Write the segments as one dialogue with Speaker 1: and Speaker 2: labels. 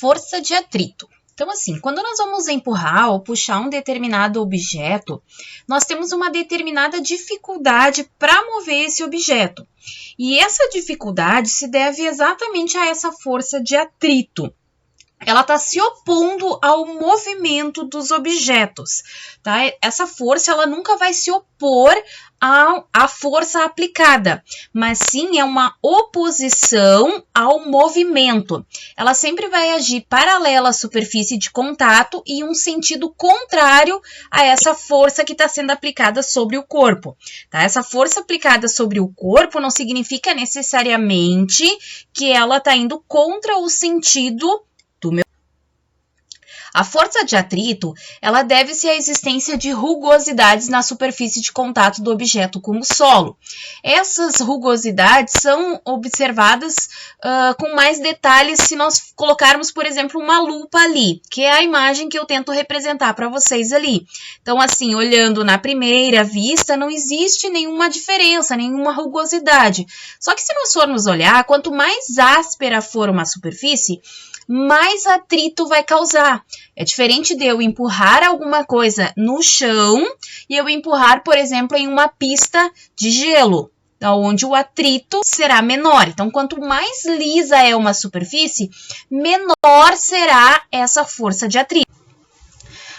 Speaker 1: Força de atrito. Então, assim, quando nós vamos empurrar ou puxar um determinado objeto, nós temos uma determinada dificuldade para mover esse objeto. E essa dificuldade se deve exatamente a essa força de atrito. Ela está se opondo ao movimento dos objetos, tá? Essa força, ela nunca vai se opor à força aplicada, mas sim é uma oposição ao movimento. Ela sempre vai agir paralela à superfície de contato e em um sentido contrário a essa força que está sendo aplicada sobre o corpo, tá? Essa força aplicada sobre o corpo não significa necessariamente que ela está indo contra o sentido. A força de atrito, ela deve-se à existência de rugosidades na superfície de contato do objeto com o solo. Essas rugosidades são observadas com mais detalhes se nós colocarmos, por exemplo, uma lupa ali, que é a imagem que eu tento representar para vocês ali. Então, assim, olhando na primeira vista, não existe nenhuma diferença, nenhuma rugosidade. Só que se nós formos olhar, quanto mais áspera for uma superfície, mais atrito vai causar. É diferente de eu empurrar alguma coisa no chão e eu empurrar, por exemplo, em uma pista de gelo, onde o atrito será menor. Então, quanto mais lisa é uma superfície, menor será essa força de atrito.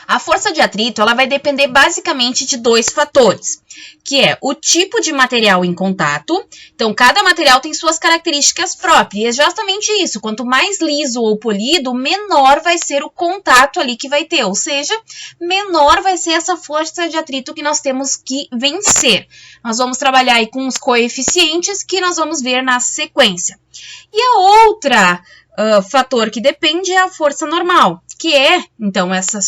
Speaker 1: A força de atrito, ela vai depender basicamente de dois fatores, que é o tipo de material em contato. Então, cada material tem suas características próprias, e é justamente isso. Quanto mais liso ou polido, menor vai ser o contato ali que vai ter, ou seja, menor vai ser essa força de atrito que nós temos que vencer. Nós vamos trabalhar aí com os coeficientes que nós vamos ver na sequência. E a outra fator que depende é a força normal, que é, então, essa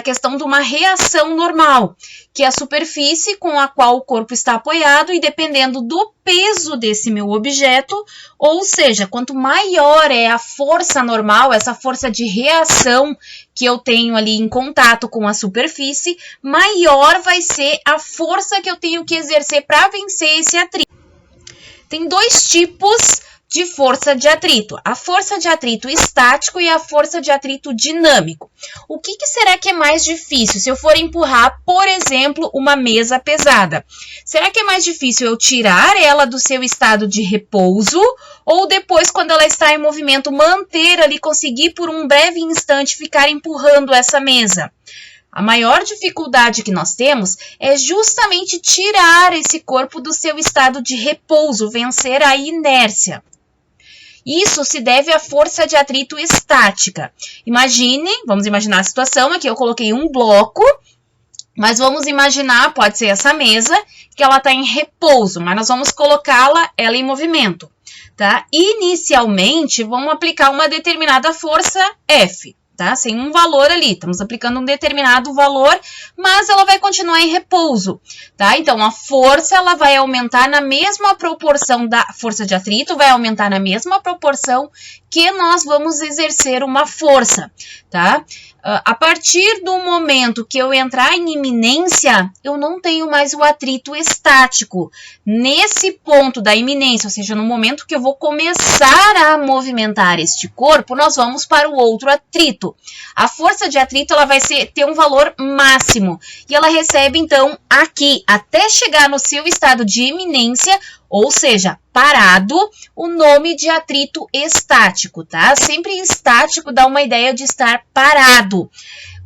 Speaker 1: questão de uma reação normal, que é a superfície com a qual o corpo está apoiado e dependendo do peso desse meu objeto, ou seja, quanto maior é a força normal, essa força de reação que eu tenho ali em contato com a superfície, maior vai ser a força que eu tenho que exercer para vencer esse atrito. Tem dois tipos de força de atrito, a força de atrito estático e a força de atrito dinâmico. O que será que é mais difícil se eu for empurrar, por exemplo, uma mesa pesada? Será que é mais difícil eu tirar ela do seu estado de repouso ou depois, quando ela está em movimento, manter ali, conseguir por um breve instante ficar empurrando essa mesa? A maior dificuldade que nós temos é justamente tirar esse corpo do seu estado de repouso, vencer a inércia. Isso se deve à força de atrito estática. Vamos imaginar a situação, aqui eu coloquei um bloco, mas vamos imaginar, pode ser essa mesa, que ela está em repouso, mas nós vamos colocá-la ela em movimento, tá? Inicialmente, vamos aplicar uma determinada força F. Tá? Sem um valor ali, estamos aplicando um determinado valor, mas ela vai continuar em repouso, tá? Então, a força, ela vai aumentar na mesma proporção da força de atrito, vai aumentar na mesma proporção que nós vamos exercer uma força, tá? A partir do momento que eu entrar em iminência, eu não tenho mais o atrito estático. Nesse ponto da iminência, ou seja, no momento que eu vou começar a movimentar este corpo, nós vamos para o outro atrito. A força de atrito, ela vai ter um valor máximo. E ela recebe, então, aqui, até chegar no seu estado de iminência, ou seja, parado, o nome de atrito estático, tá? Sempre estático dá uma ideia de estar parado.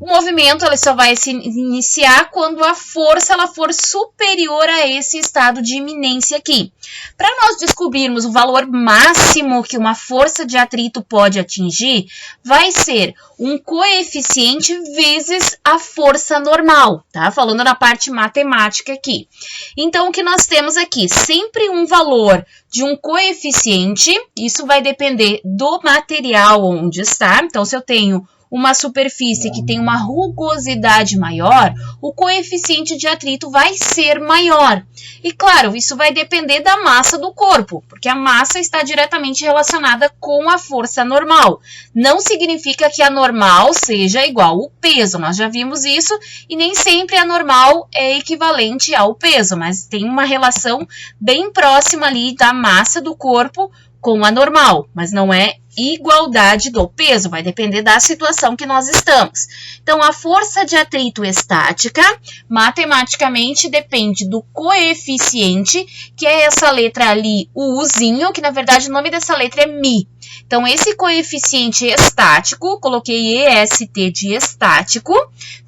Speaker 1: O movimento ele só vai se iniciar quando a força ela for superior a esse estado de iminência aqui. Para nós descobrirmos o valor máximo que uma força de atrito pode atingir, vai ser um coeficiente vezes a força normal, tá? Falando na parte matemática aqui. Então, o que nós temos aqui? Sempre um valor de um coeficiente, isso vai depender do material onde está. Então, se eu tenho uma superfície que tem uma rugosidade maior, o coeficiente de atrito vai ser maior. E claro, isso vai depender da massa do corpo, porque a massa está diretamente relacionada com a força normal. Não significa que a normal seja igual ao peso, nós já vimos isso, e nem sempre a normal é equivalente ao peso, mas tem uma relação bem próxima ali da massa do corpo com a normal, mas não é igualdade do peso, vai depender da situação que nós estamos. Então, a força de atrito estática, matematicamente, depende do coeficiente, que é essa letra ali, o Uzinho, que na verdade o nome dessa letra é Mi. Então, esse coeficiente estático, coloquei EST de estático,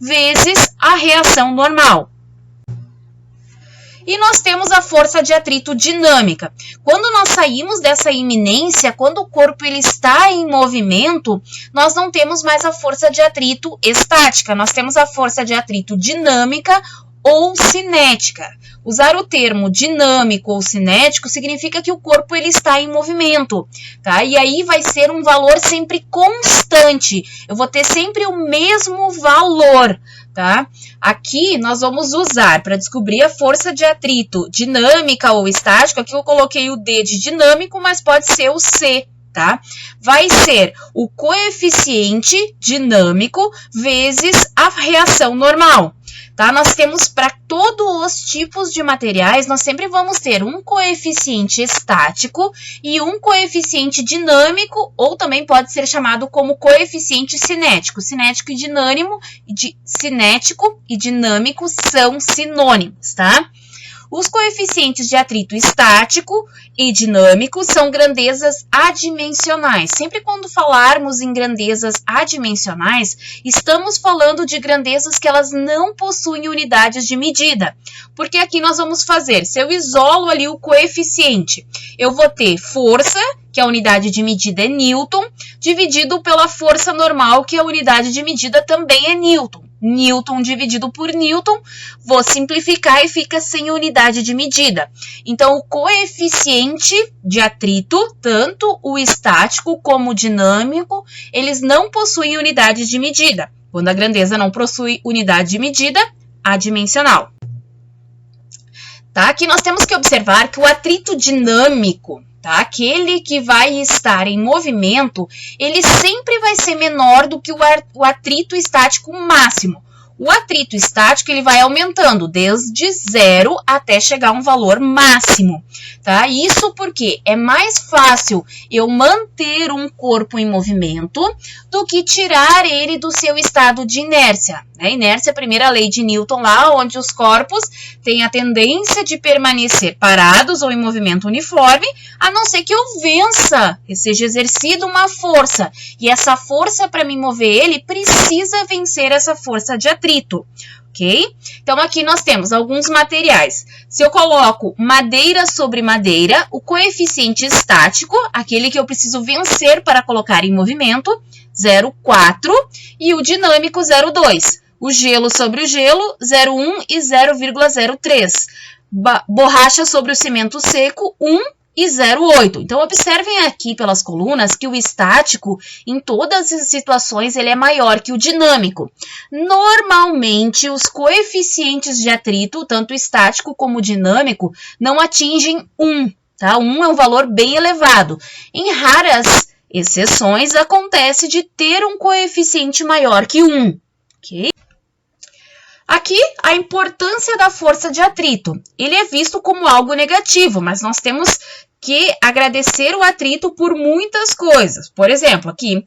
Speaker 1: vezes a reação normal. E nós temos a força de atrito dinâmica. Quando nós saímos dessa iminência, quando o corpo ele está em movimento, nós não temos mais a força de atrito estática, nós temos a força de atrito dinâmica ou cinética. Usar o termo dinâmico ou cinético significa que o corpo ele está em movimento, tá? E aí vai ser um valor sempre constante. Eu vou ter sempre o mesmo valor, tá? Aqui nós vamos usar para descobrir a força de atrito dinâmica ou estática. Aqui eu coloquei o D de dinâmico, mas pode ser o C, tá? Vai ser o coeficiente dinâmico vezes a reação normal. Tá? Nós temos para todos os tipos de materiais, nós sempre vamos ter um coeficiente estático e um coeficiente dinâmico, ou também pode ser chamado como coeficiente cinético. Cinético e dinâmico são sinônimos, tá? Os coeficientes de atrito estático e dinâmico são grandezas adimensionais. Sempre quando falarmos em grandezas adimensionais, estamos falando de grandezas que elas não possuem unidades de medida. Porque aqui nós vamos fazer, se eu isolo ali o coeficiente, eu vou ter força, que a unidade de medida é Newton, dividido pela força normal, que a unidade de medida também é Newton. Newton dividido por Newton, vou simplificar e fica sem unidade de medida. Então, o coeficiente de atrito, tanto o estático como o dinâmico, eles não possuem unidade de medida. Quando a grandeza não possui unidade de medida, adimensional. Tá? Aqui nós temos que observar que o atrito dinâmico, tá? Aquele que vai estar em movimento, ele sempre vai ser menor do que o atrito estático máximo. O atrito estático ele vai aumentando desde 0 até chegar a um valor máximo, tá? Isso porque é mais fácil eu manter um corpo em movimento do que tirar ele do seu estado de inércia. Né? Inércia é a primeira lei de Newton lá, onde os corpos têm a tendência de permanecer parados ou em movimento uniforme, a não ser que eu vença, que seja exercida uma força. E essa força, para me mover ele, precisa vencer essa força de atrito. Ok? Então, aqui nós temos alguns materiais. Se eu coloco madeira sobre madeira, o coeficiente estático, aquele que eu preciso vencer para colocar em movimento, 0,4, e o dinâmico, 0,2. O gelo sobre o gelo, 0,1 e 0,03. Borracha sobre o cimento seco, 1 e 0,8. Então, observem aqui pelas colunas que o estático, em todas as situações, ele é maior que o dinâmico. Normalmente, os coeficientes de atrito, tanto estático como dinâmico, não atingem 1. Tá? 1 é um valor bem elevado. Em raras exceções, acontece de ter um coeficiente maior que 1. Ok? Aqui, a importância da força de atrito. Ele é visto como algo negativo, mas nós temos que agradecer o atrito por muitas coisas. Por exemplo, aqui,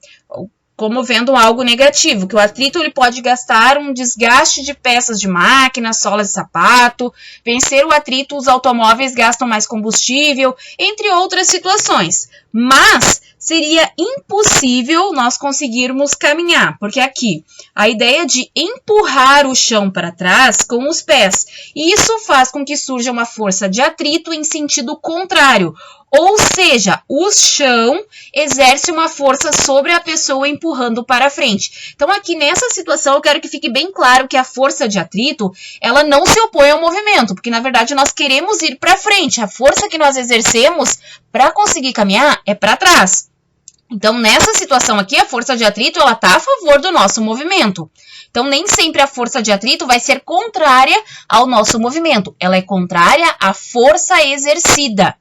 Speaker 1: como vendo algo negativo, que o atrito ele pode gastar um desgaste de peças de máquina, solas de sapato, vencer o atrito, os automóveis gastam mais combustível, entre outras situações. Mas seria impossível nós conseguirmos caminhar, porque aqui a ideia de empurrar o chão para trás com os pés, e isso faz com que surja uma força de atrito em sentido contrário, ou seja, o chão exerce uma força sobre a pessoa empurrando para frente. Então aqui nessa situação eu quero que fique bem claro que a força de atrito, ela não se opõe ao movimento, porque na verdade nós queremos ir para frente, a força que nós exercemos para conseguir caminhar é para trás. Então, nessa situação aqui, a força de atrito ela está a favor do nosso movimento. Então, nem sempre a força de atrito vai ser contrária ao nosso movimento. Ela é contrária à força exercida.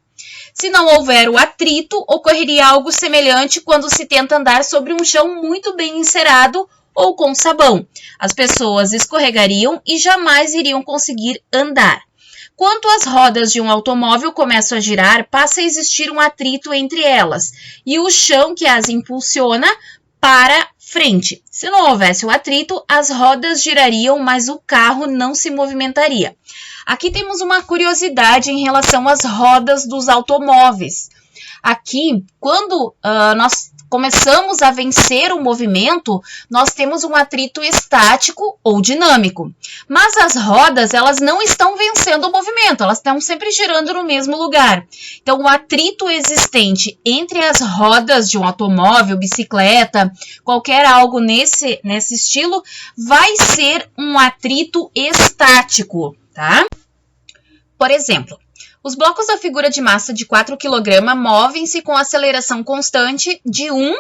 Speaker 1: Se não houver o atrito, ocorreria algo semelhante quando se tenta andar sobre um chão muito bem encerado ou com sabão. As pessoas escorregariam e jamais iriam conseguir andar. Quando as rodas de um automóvel começam a girar, passa a existir um atrito entre elas e o chão que as impulsiona para frente. Se não houvesse o atrito, as rodas girariam, mas o carro não se movimentaria. Aqui temos uma curiosidade em relação às rodas dos automóveis. Aqui, quando nós começamos a vencer o movimento, nós temos um atrito estático ou dinâmico. Mas as rodas, elas não estão vencendo o movimento, elas estão sempre girando no mesmo lugar. Então, o atrito existente entre as rodas de um automóvel, bicicleta, qualquer algo nesse estilo, vai ser um atrito estático, tá? Por exemplo, os blocos da figura de massa de 4 kg movem-se com aceleração constante de 1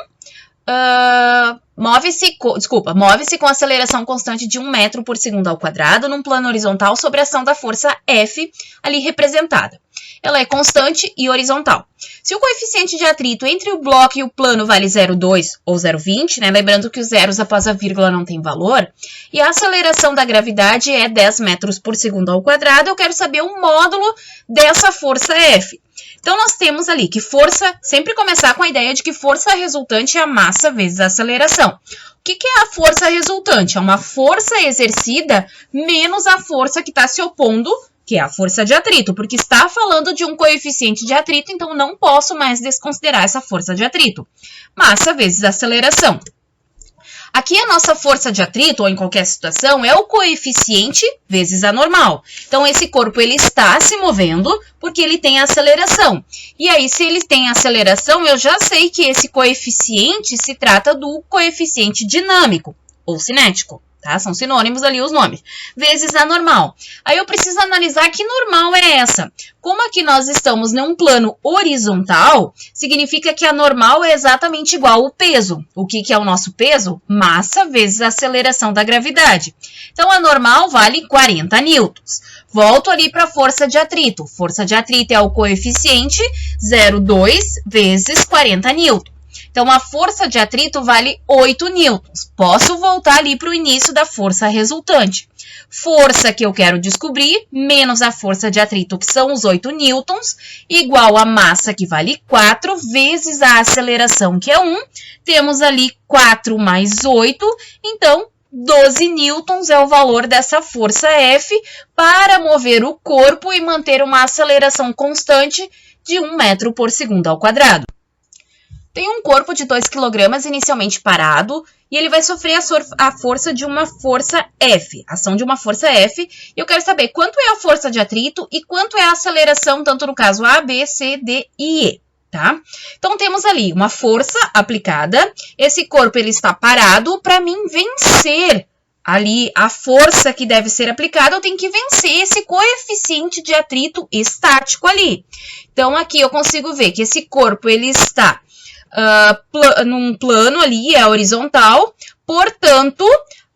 Speaker 1: metro por segundo ao quadrado num plano horizontal sob a ação da força F ali representada. Ela é constante e horizontal. Se o coeficiente de atrito entre o bloco e o plano vale 0,2 ou 0,20, né, lembrando que os zeros após a vírgula não tem valor, e a aceleração da gravidade é 10 metros por segundo ao quadrado, eu quero saber o módulo dessa força F. Então, nós temos ali que força, sempre começar com a ideia de que força resultante é a massa vezes a aceleração. O que é a força resultante? É uma força exercida menos a força que está se opondo, que é a força de atrito, porque está falando de um coeficiente de atrito, então não posso mais desconsiderar essa força de atrito. Massa vezes aceleração. Aqui a nossa força de atrito, ou em qualquer situação, é o coeficiente vezes a normal. Então, esse corpo ele está se movendo porque ele tem aceleração. E aí, se ele tem aceleração, eu já sei que esse coeficiente se trata do coeficiente dinâmico ou cinético. Tá? São sinônimos ali os nomes. Vezes a normal. Aí eu preciso analisar que normal é essa. Como aqui nós estamos num plano horizontal, significa que a normal é exatamente igual ao peso. O que é o nosso peso? Massa vezes a aceleração da gravidade. Então, a normal vale 40 newtons. Volto ali para a força de atrito. Força de atrito é o coeficiente 0,2 vezes 40 newtons. Então, a força de atrito vale 8 newtons. Posso voltar ali para o início da força resultante. Força que eu quero descobrir, menos a força de atrito, que são os 8 newtons, igual a massa, que vale 4, vezes a aceleração, que é 1. Temos ali 4 mais 8, então 12 newtons é o valor dessa força F para mover o corpo e manter uma aceleração constante de 1 metro por segundo ao quadrado. Tem um corpo de 2 kg inicialmente parado e ele vai sofrer a força de uma força F, ação de uma força F, e eu quero saber quanto é a força de atrito e quanto é a aceleração, tanto no caso A, B, C, D e E, tá? Então, temos ali uma força aplicada, esse corpo ele está parado, para mim vencer ali a força que deve ser aplicada, eu tenho que vencer esse coeficiente de atrito estático ali. Então, aqui eu consigo ver que esse corpo ele está num plano ali, é horizontal, portanto,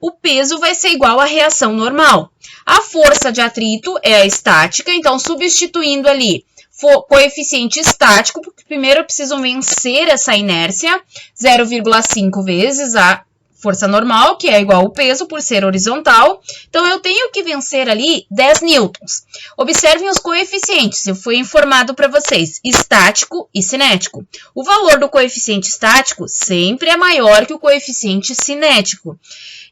Speaker 1: o peso vai ser igual à reação normal. A força de atrito é a estática, então, substituindo ali coeficiente estático, porque primeiro eu preciso vencer essa inércia, 0,5 vezes a força normal, que é igual ao peso por ser horizontal. Então, eu tenho que vencer ali 10 newtons. Observem os coeficientes, eu fui informado para vocês, estático e cinético. O valor do coeficiente estático sempre é maior que o coeficiente cinético.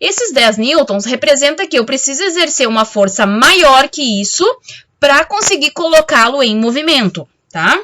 Speaker 1: Esses 10 newtons representa que eu preciso exercer uma força maior que isso para conseguir colocá-lo em movimento, tá?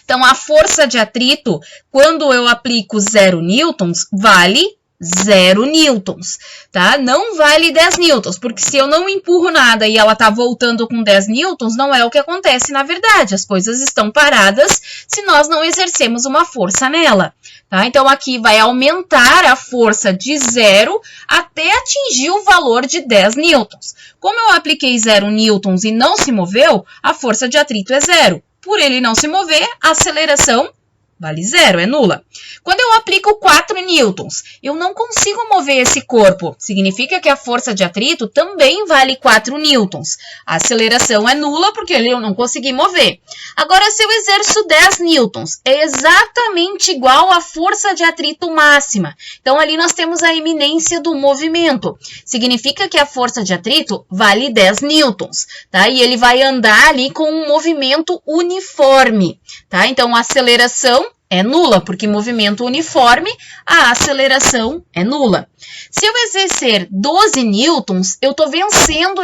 Speaker 1: Então, a força de atrito, quando eu aplico 0 newtons, vale 0 newtons, tá? Não vale 10 newtons, porque se eu não empurro nada e ela tá voltando com 10 newtons, não é o que acontece na verdade. As coisas estão paradas se nós não exercemos uma força nela, tá? Então, aqui vai aumentar a força de 0 até atingir o valor de 10 newtons. Como eu apliquei 0 newtons e não se moveu, a força de atrito é 0. Por ele não se mover, a aceleração Vale 0, é nula. Quando eu aplico 4 newtons, eu não consigo mover esse corpo. Significa que a força de atrito também vale 4 newtons. A aceleração é nula porque eu não consegui mover. Agora, se eu exerço 10 newtons, é exatamente igual à força de atrito máxima. Então, ali nós temos a iminência do movimento. Significa que a força de atrito vale 10 newtons, tá? E ele vai andar ali com um movimento uniforme, tá? Então, a aceleração é nula, porque movimento uniforme, a aceleração é nula. Se eu exercer 12 newtons, eu estou vencendo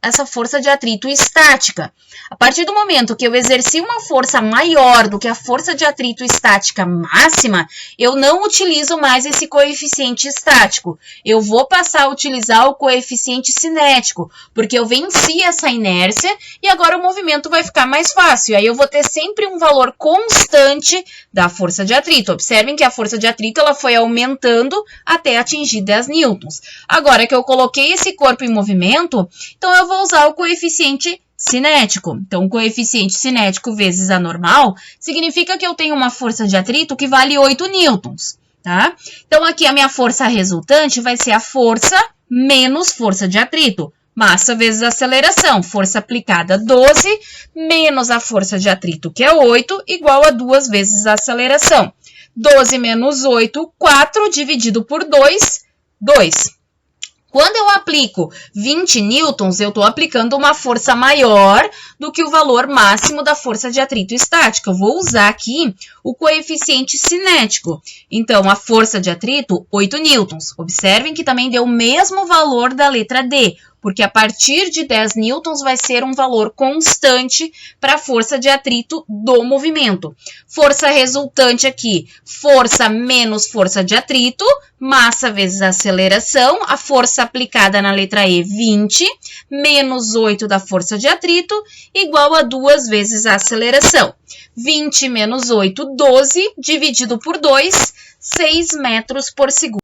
Speaker 1: essa força de atrito estática. A partir do momento que eu exerci uma força maior do que a força de atrito estática máxima, eu não utilizo mais esse coeficiente estático. Eu vou passar a utilizar o coeficiente cinético, porque eu venci essa inércia e agora o movimento vai ficar mais fácil. Aí eu vou ter sempre um valor constante da força de atrito. Observem que a força de atrito ela foi aumentando até atingir 10 newtons. Agora que eu coloquei esse corpo em movimento, então eu vou usar o coeficiente cinético. Então, o coeficiente cinético vezes a normal significa que eu tenho uma força de atrito que vale 8 newtons, tá? Então, aqui a minha força resultante vai ser a força menos força de atrito. Massa vezes aceleração, força aplicada 12, menos a força de atrito, que é 8, igual a 2 vezes a aceleração. 12 menos 8, 4, dividido por 2, 2. Quando eu aplico 20 newtons, eu estou aplicando uma força maior do que o valor máximo da força de atrito estática. Eu vou usar aqui o coeficiente cinético. Então, a força de atrito, 8 newtons. Observem que também deu o mesmo valor da letra D, porque a partir de 10 newtons vai ser um valor constante para a força de atrito do movimento. Força resultante aqui, força menos força de atrito, massa vezes aceleração, a força aplicada na letra E, 20, menos 8 da força de atrito, igual a 2 vezes a aceleração. 20 menos 8, 12, dividido por 2, 6 metros por segundo.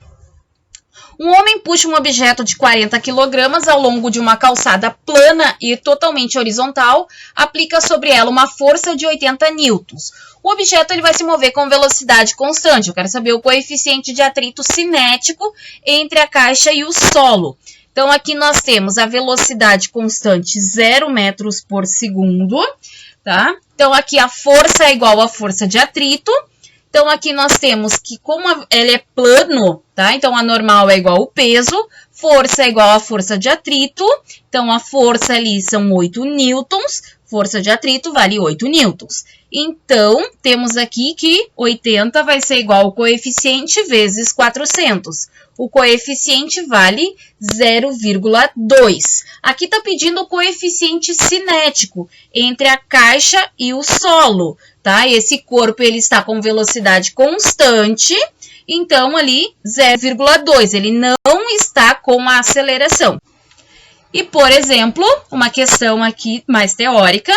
Speaker 1: Um homem puxa um objeto de 40 kg ao longo de uma calçada plana e totalmente horizontal, aplica sobre ela uma força de 80 newtons. O objeto ele vai se mover com velocidade constante. Eu quero saber o coeficiente de atrito cinético entre a caixa e o solo. Então, aqui nós temos a velocidade constante 0 metros por segundo, tá? Então, aqui a força é igual à força de atrito. Então, aqui nós temos que, como ele é plano, tá? Então, a normal é igual ao peso, força é igual à força de atrito. Então, a força ali são 8 newtons, força de atrito vale 8 newtons. Então, temos aqui que 80 vai ser igual ao coeficiente vezes 400. O coeficiente vale 0,2. Aqui está pedindo o coeficiente cinético entre a caixa e o solo, tá? Esse corpo ele está com velocidade constante, então ali 0,2. Ele não está com a aceleração. E, por exemplo, uma questão aqui mais teórica.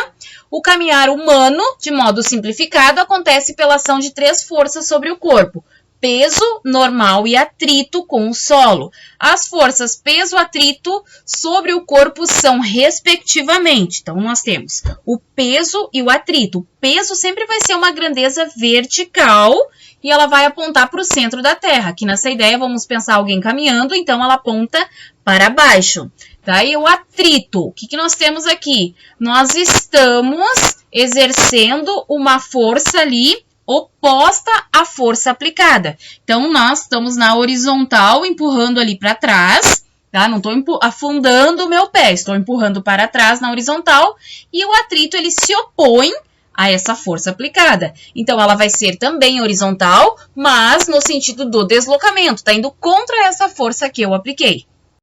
Speaker 1: O caminhar humano, de modo simplificado, acontece pela ação de 3 forças sobre o corpo: peso, normal e atrito com o solo. As forças peso, atrito sobre o corpo são respectivamente. Então, nós temos o peso e o atrito. O peso sempre vai ser uma grandeza vertical e ela vai apontar para o centro da Terra. Aqui nessa ideia, vamos pensar alguém caminhando, então ela aponta para baixo. Tá? E o atrito, o que nós temos aqui? Nós estamos exercendo uma força ali oposta à força aplicada. Então, nós estamos na horizontal, empurrando ali para trás, tá? Não estou afundando o meu pé, estou empurrando para trás na horizontal, e o atrito, ele se opõe a essa força aplicada. Então, ela vai ser também horizontal, mas no sentido do deslocamento, tá indo contra essa força que eu apliquei.